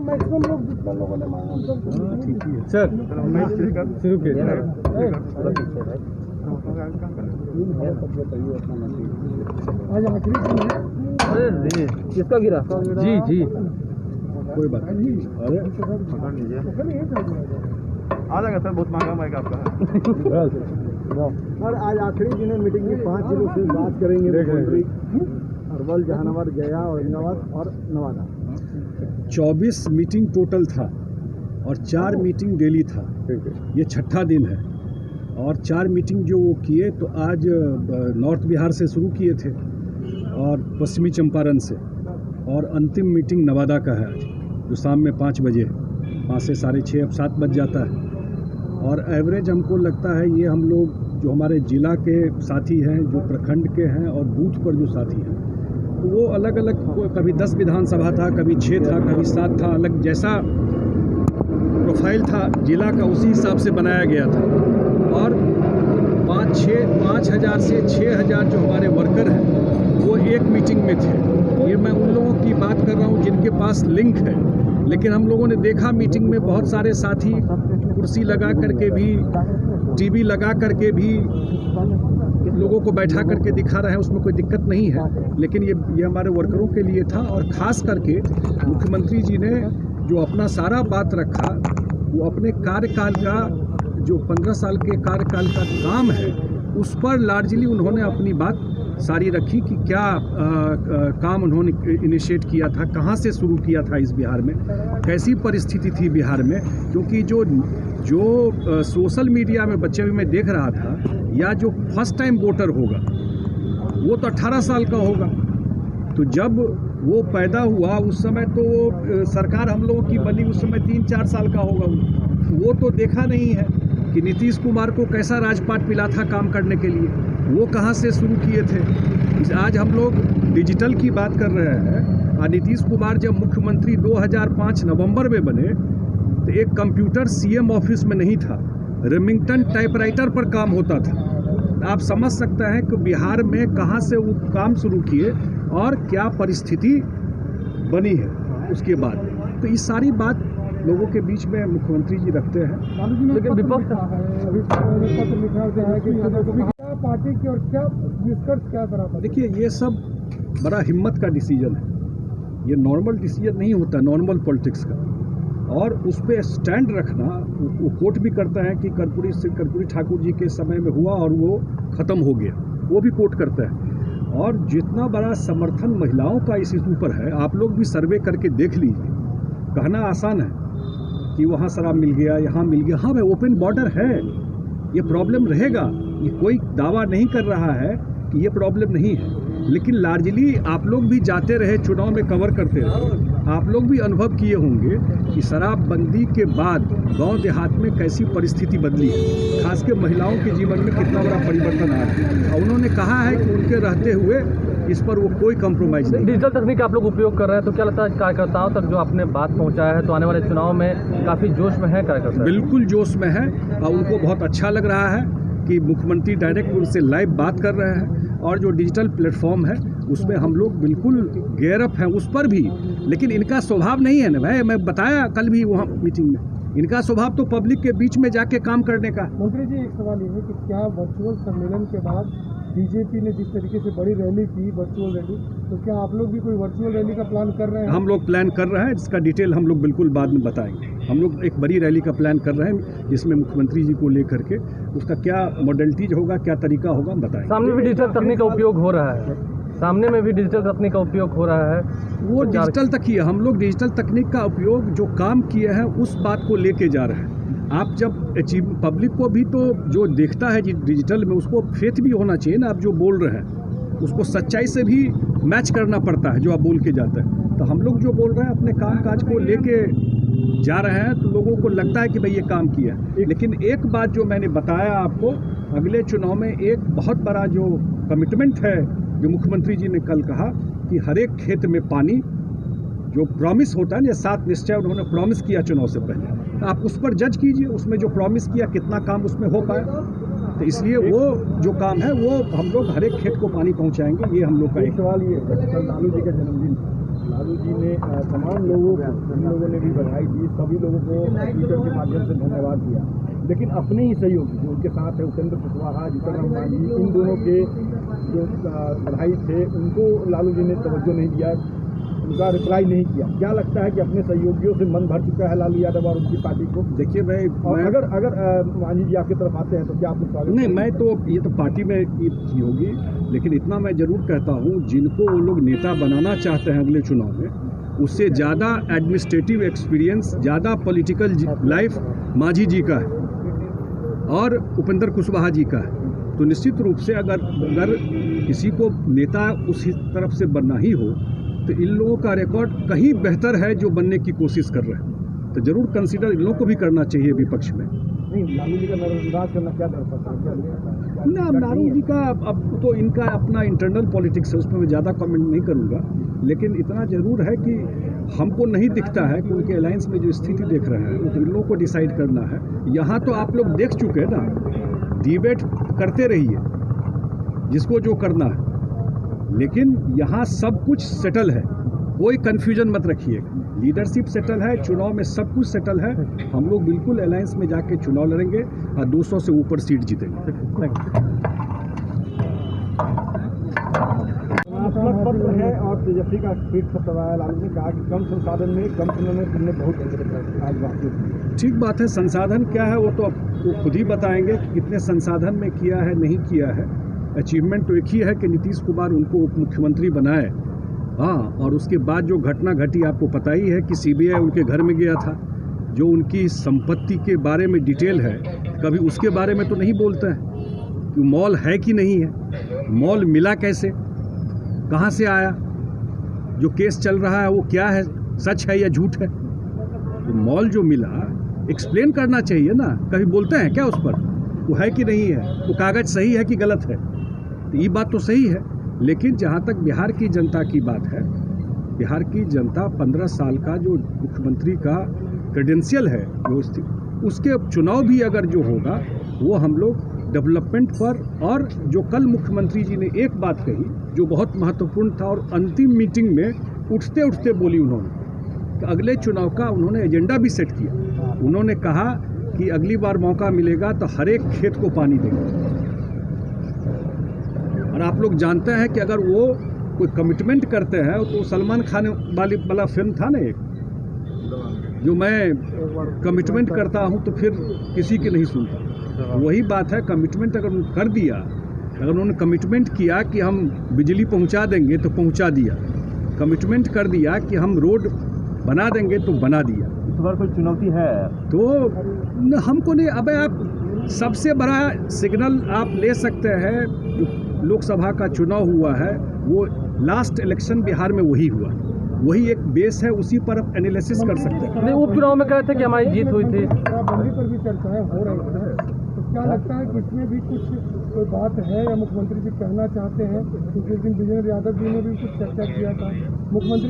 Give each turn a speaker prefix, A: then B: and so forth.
A: Maximum लोग जितना लोगों ने मांगा
B: ठीक है सर, शुरू किया
A: आज आखिरी दिन है।
B: अरे किसका गिरा? जी जी कोई बात नहीं, अरे
C: पकड़ लीजिए, आ जाएगा सर, बहुत महंगा माइक आपका है।
A: और आज आखिरी दिन है मीटिंग की, 5 जिलों से बात करेंगे, अरवल, जहानाबाद, गया, औरंगाबाद और नवादा।
B: 24 मीटिंग टोटल था और 4 मीटिंग डेली था। ये छठा दिन है और 4 मीटिंग जो वो किए, तो आज नॉर्थ बिहार से शुरू किए थे और पश्चिमी चंपारण से, और अंतिम मीटिंग नवादा का है आज, जो शाम में 5 बजे, 5 से 6:30, अब 7 बज जाता है। और एवरेज हमको लगता है ये हम लोग जो हमारे ज़िला के साथी हैं, जो प्रखंड के हैं और बूथ पर जो साथी हैं, तो वो अलग अलग, कभी 10 विधानसभा था, कभी 6 था, कभी 7 था, अलग जैसा प्रोफाइल था जिला का उसी हिसाब से बनाया गया था। और 5,000 से 6,000 जो हमारे वर्कर हैं वो एक मीटिंग में थे। ये मैं उन लोगों की बात कर रहा हूँ जिनके पास लिंक है, लेकिन हम लोगों ने देखा मीटिंग में बहुत सारे साथी कुर्सी लगा करके भी, टीवी लगा करके भी लोगों को बैठा करके दिखा रहे हैं, उसमें कोई दिक्कत नहीं है, लेकिन ये हमारे वर्करों के लिए था। और ख़ास करके मुख्यमंत्री जी ने जो अपना सारा बात रखा, वो अपने कार्यकाल का, जो 15 साल के कार्यकाल का काम है, उस पर लार्जली उन्होंने अपनी बात सारी रखी कि क्या काम उन्होंने इनिशिएट किया था, कहाँ से शुरू किया था इस बिहार में, कैसी परिस्थिति थी बिहार में। क्योंकि जो सोशल मीडिया में बच्चे भी मैं देख रहा था, या जो फर्स्ट टाइम वोटर होगा वो तो 18 साल का होगा, तो जब वो पैदा हुआ उस समय तो सरकार हम लोगों की बनी उस समय 3-4 साल का होगा, वो तो देखा नहीं है कि नीतीश कुमार को कैसा राजपाट मिला था काम करने के लिए, वो कहाँ से शुरू किए थे। आज हम लोग डिजिटल की बात कर रहे हैं, और नीतीश कुमार जब मुख्यमंत्री 2005 नवंबर में बने, तो एक कंप्यूटर सीएम ऑफिस में नहीं था, रेमिंगटन टाइपराइटर पर काम होता था। आप समझ सकते हैं कि बिहार में कहाँ से वो काम शुरू किए और क्या परिस्थिति बनी है उसके बाद। तो ये सारी बात लोगों के बीच में मुख्यमंत्री जी रखते हैं।
A: लेकिन विपक्ष पार्टी की और क्या निष्कर्ष क्या करा?
B: देखिए, ये सब बड़ा हिम्मत का डिसीजन है, ये नॉर्मल डिसीजन नहीं होता नॉर्मल पॉलिटिक्स का। और उस पर स्टैंड रखना, वो कोट भी करता है कि कर्पूरी ठाकुर जी के समय में हुआ और वो ख़त्म हो गया, वो भी कोट करता है। और जितना बड़ा समर्थन महिलाओं का इस इशू पर है, आप लोग भी सर्वे करके देख लीजिए। कहना आसान है कि वहाँ शराब मिल गया, यहाँ मिल गया, हाँ भाई ओपन बॉर्डर है, ये प्रॉब्लम रहेगा, ये कोई दावा नहीं कर रहा है कि ये प्रॉब्लम नहीं है। लेकिन लार्जली आप लोग भी जाते रहे, चुनाव में कवर करते रहे, आप लोग भी अनुभव किए होंगे कि शराबबंदी के बाद गांव देहात में कैसी परिस्थिति बदली है, खासकर महिलाओं के जीवन में कितना बड़ा परिवर्तन आया है। और उन्होंने कहा है कि उनके रहते हुए इस पर वो कोई कम्प्रोमाइज़ नहीं।
D: डिजिटल तकनीक आप लोग उपयोग कर रहे हैं, तो क्या लगता है कार्यकर्ताओं तक जो आपने बात पहुंचाया है, तो आने वाले चुनाव में काफ़ी जोश में है कार्यकर्ता?
B: बिल्कुल जोश में है, और उनको बहुत अच्छा लग रहा है कि मुख्यमंत्री डायरेक्ट उनसे लाइव बात कर रहे हैं। और जो डिजिटल प्लेटफॉर्म है उसमें हम लोग बिल्कुल गेयरअप हैं उस पर भी। लेकिन इनका स्वभाव नहीं है ना भाई, मैं बताया कल भी वहाँ मीटिंग में, इनका स्वभाव तो पब्लिक के बीच में जाके काम करने का।
A: मंत्री जी, एक सवाल ये है कि क्या वर्चुअल सम्मेलन के बाद बीजेपी ने जिस तरीके से बड़ी रैली की, वर्चुअल रैली, तो क्या आप लोग भी कोई वर्चुअल रैली का प्लान कर रहे हैं?
B: हम लोग प्लान कर रहे हैं, जिसका डिटेल हम लोग बिल्कुल बाद में बताएंगे। हम लोग एक बड़ी रैली का प्लान कर रहे हैं, जिसमें मुख्यमंत्री जी को लेकर के उसका क्या मॉडलिटीज होगा, क्या तरीका होगा, बताएंगे।
D: सामने भी डिजिटल तकनीक का उपयोग हो रहा है, सामने में भी डिजिटल तकनीक का उपयोग हो रहा है,
B: वो डिजिटल तक ही है। हम लोग डिजिटल तकनीक का उपयोग जो काम किए हैं उस बात को लेके जा रहे हैं। आप जब पब्लिक को भी तो जो देखता है डिजिटल में, उसको फेथ भी होना चाहिए ना, आप जो बोल रहे हैं उसको सच्चाई से भी मैच करना पड़ता है जो आप बोल के जाते हैं। तो हम लोग जो बोल रहे हैं अपने काम काज को लेके जा रहे हैं, तो लोगों को लगता है कि भाई ये काम किया। लेकिन एक बात जो मैंने बताया आपको, अगले चुनाव में एक बहुत बड़ा जो कमिटमेंट है जो मुख्यमंत्री जी ने कल कहा कि हर एक खेत में पानी, जो प्रॉमिस होता है ना, 7 निश्चय उन्होंने प्रॉमिस किया चुनाव से पहले, तो आप उस पर जज कीजिए, उसमें जो प्रॉमिस किया कितना काम उसमें हो पाया। तो इसलिए वो जो काम है वो हम लोग हर एक खेत को पानी पहुंचाएंगे। ये हम लोग का एक
A: सवाल ये है, कल लालू जी का जन्मदिन,
C: लालू जी ने तमाम लोगों को, हम लोगों ने भी बधाई दी, सभी लोगों को ट्विटर के माध्यम से धन्यवाद दिया, लेकिन अपने ही सहयोगी जो उनके साथ है उपेंद्र कुशवाहा, जीतन राम मांझी, इन दोनों के जो बधाई थे उनको लालू जी ने तवज्जो नहीं दिया, उनका रिप्लाई नहीं किया। क्या लगता है कि अपने सहयोगियों से मन भर चुका है लालू यादव और उनकी पार्टी को?
B: देखिए
C: और अगर मांझी जी आपकी तरफ आते हैं तो क्या आपको स्वागत?
B: नहीं, मैं तो ये तो पार्टी में की होगी, लेकिन इतना मैं जरूर कहता हूँ, जिनको वो लोग नेता बनाना चाहते हैं अगले चुनाव में, उससे ज़्यादा एडमिनिस्ट्रेटिव एक्सपीरियंस, ज़्यादा पॉलिटिकल लाइफ मांझी जी का है और उपेंद्र कुशवाहा जी का है। तो निश्चित रूप से अगर किसी को नेता उसी तरफ से बनना ही हो तो इन लोगों का रिकॉर्ड कहीं बेहतर है जो बनने की कोशिश कर रहे हैं, तो जरूर कंसीडर इन लोगों को भी करना चाहिए विपक्ष में।
C: नहीं, लालू जी का नजरअंदाज करना क्या दरअसल है?
B: ना, लालू जी का अब तो इनका अपना इंटरनल पॉलिटिक्स है, उसमें मैं ज़्यादा कमेंट नहीं करूँगा, लेकिन इतना ज़रूर है कि हमको नहीं दिखता है कि उनके अलायंस में जो स्थिति देख रहे हैं वो तो इन लोगों को डिसाइड करना है। यहाँ तो आप लोग देख चुके हैं ना, डिबेट करते रहिए जिसको जो करना है, लेकिन यहाँ सब कुछ सेटल है, कोई कन्फ्यूजन मत रखिए। लीडरशिप सेटल है, चुनाव में सब कुछ सेटल है। हम लोग बिल्कुल अलायंस में जाके चुनाव लड़ेंगे और 200 से ऊपर सीट जीतेंगे।
C: पत्र है और तेजस्वी का ट्वीट फतवाया, लालू ने कहा कि कम संसाधन में कम समय में तुमने बहुत आज बात की।
B: ठीक बात है, संसाधन क्या है वो तो वो खुद ही बताएंगे कि कितने संसाधन में किया है नहीं किया है। अचीवमेंट तो एक ही है कि नीतीश कुमार उनको उप मुख्यमंत्री बनाए, हाँ, और उसके बाद जो घटना घटी आपको पता ही है कि सीबीआई उनके घर में गया था, जो उनकी संपत्ति के बारे में डिटेल है, कभी उसके बारे में तो नहीं बोलते हैं कि मॉल है कि नहीं है, मॉल मिला कैसे, कहाँ से आया, जो केस चल रहा है वो क्या है, सच है या झूठ है। तो मॉल जो मिला एक्सप्लेन करना चाहिए ना, कभी बोलते हैं क्या उस पर, वो है कि नहीं है, वो कागज़ सही है कि गलत है। तो ये बात तो सही है, लेकिन जहाँ तक बिहार की जनता की बात है, बिहार की जनता 15 साल का जो मुख्यमंत्री का क्रेडेंशियल है, जो उसके चुनाव भी अगर जो होगा वो हम लोग डेवलपमेंट पर, और जो कल मुख्यमंत्री जी ने एक बात कही जो बहुत महत्वपूर्ण था और अंतिम मीटिंग में उठते उठते बोली उन्होंने, तो अगले चुनाव का उन्होंने एजेंडा भी सेट किया। उन्होंने कहा कि अगली बार मौका मिलेगा तो हर एक खेत को पानी देंगे। और आप लोग जानते हैं कि अगर वो कोई कमिटमेंट करते हैं तो सलमान खान वाला फिल्म था ना एक, जो मैं कमिटमेंट करता हूं तो फिर किसी की नहीं सुनता, वही बात है। कमिटमेंट अगर उन्होंने कर दिया, अगर उन्होंने कमिटमेंट किया कि हम बिजली पहुंचा देंगे तो पहुंचा दिया, कमिटमेंट कर दिया कि हम रोड बना देंगे तो बना दिया।
C: इस बार कोई चुनौती है
B: तो हमको नहीं, अबे आप सबसे बड़ा सिग्नल आप ले सकते हैं, जो लोकसभा का चुनाव हुआ है वो लास्ट इलेक्शन बिहार में वही हुआ, वही एक बेस है, उसी पर आप एनालिसिस कर सकते हैं।
D: नहीं, उपचुनाव में कहे थे कि हमारी जीत हुई थी,
A: शराबबंदी पर भी चर्चाएं हो रही है, तो क्या लगता है कि इसमें भी कुछ कोई बात है या मुख्यमंत्री जी कहना चाहते हैं? क्योंकि उस दिन विजेंद्र यादव जी ने भी कुछ चर्चा किया था, मुख्यमंत्री